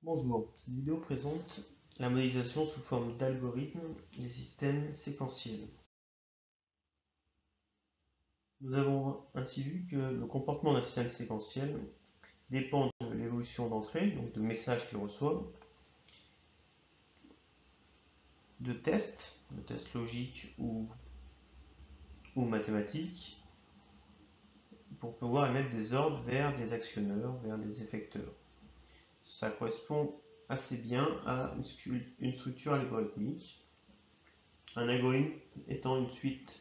Bonjour, cette vidéo présente la modélisation sous forme d'algorithmes des systèmes séquentiels. Nous avons ainsi vu que le comportement d'un système séquentiel dépend de l'évolution d'entrée, donc de messages qu'il reçoit, de tests logiques ou mathématiques, pour pouvoir émettre des ordres vers des actionneurs, vers des effecteurs. Ça correspond assez bien à une structure algorithmique. Un algorithme étant une suite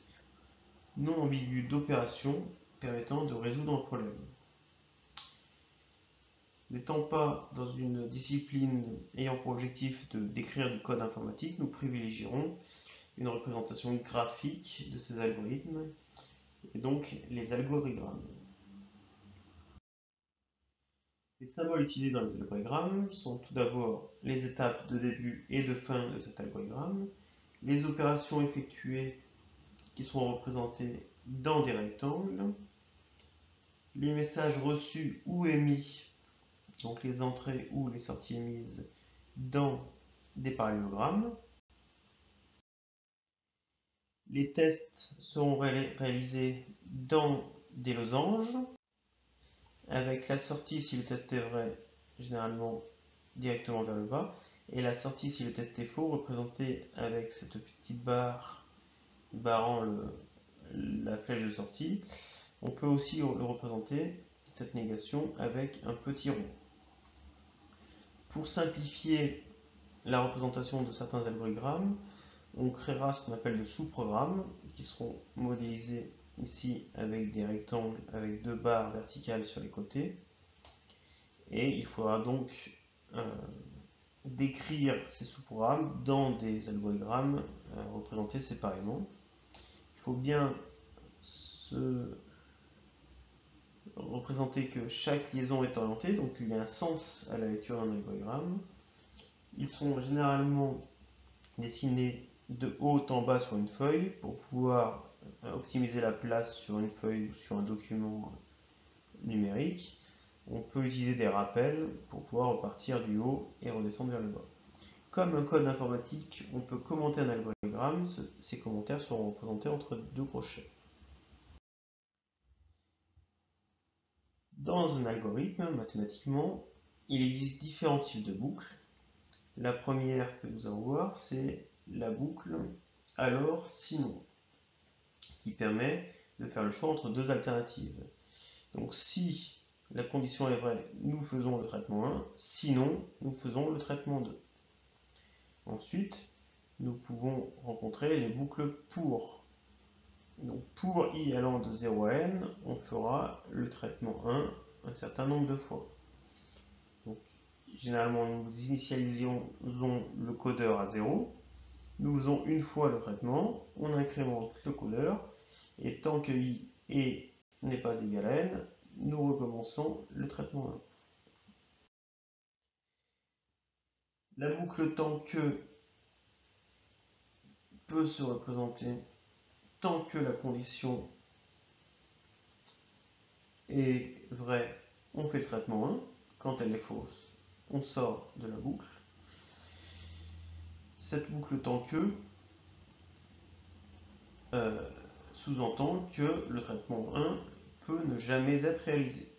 non ambiguë d'opérations permettant de résoudre un problème. N'étant pas dans une discipline ayant pour objectif de décrire du code informatique, nous privilégierons une représentation graphique de ces algorithmes, et donc les algorigrammes. Les symboles utilisés dans les algorigrammes sont tout d'abord les étapes de début et de fin de cet algogramme, les opérations effectuées qui sont représentées dans des rectangles, les messages reçus ou émis, donc les entrées ou les sorties émises dans des parallélogrammes. Les tests seront réalisés dans des losanges, avec la sortie, si le test est vrai, généralement directement vers le bas, et la sortie, si le test est faux, représentée avec cette petite barre barrant la flèche de sortie. On peut aussi le représenter, cette négation, avec un petit rond. Pour simplifier la représentation de certains algorigrammes, on créera ce qu'on appelle de sous-programmes qui seront modélisés ici avec des rectangles avec deux barres verticales sur les côtés. Et il faudra donc décrire ces sous-programmes dans des algorigrammes représentés séparément. Il faut bien se représenter que chaque liaison est orientée, donc il y a un sens à la lecture d'un algogramme. Ils sont généralement dessinés de haut en bas sur une feuille pour pouvoir optimiser la place sur une feuille ou sur un document numérique. On peut utiliser des rappels pour pouvoir repartir du haut et redescendre vers le bas. Comme un code informatique, on peut commenter un algogramme. Ces commentaires seront représentés entre deux crochets. Dans un algorithme, mathématiquement, il existe différents types de boucles. La première que nous allons voir, c'est la boucle alors sinon, qui permet de faire le choix entre deux alternatives. Donc si la condition est vraie, nous faisons le traitement 1, sinon nous faisons le traitement 2. Ensuite, nous pouvons rencontrer les boucles pour. Donc pour i allant de 0 à n, on fera le traitement 1 un certain nombre de fois. Donc, généralement, nous initialisons le codeur à 0. Nous faisons une fois le traitement, on incrémente le codeur, et tant que i n'est pas égal à n, nous recommençons le traitement 1. La boucle tant que peut se représenter tant que la condition est vraie, on fait le traitement 1. Quand elle est fausse, on sort de la boucle. Cette boucle tant que sous-entend que le traitement 1 peut ne jamais être réalisé.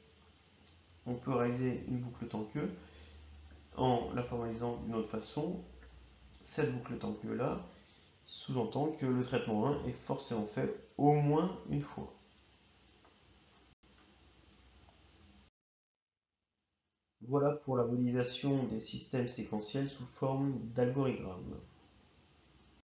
On peut réaliser une boucle tant que en la formalisant d'une autre façon. Cette boucle tant que là sous-entend que le traitement 1 est forcément fait au moins une fois. Voilà pour la modélisation des systèmes séquentiels sous forme d'algorigrammes.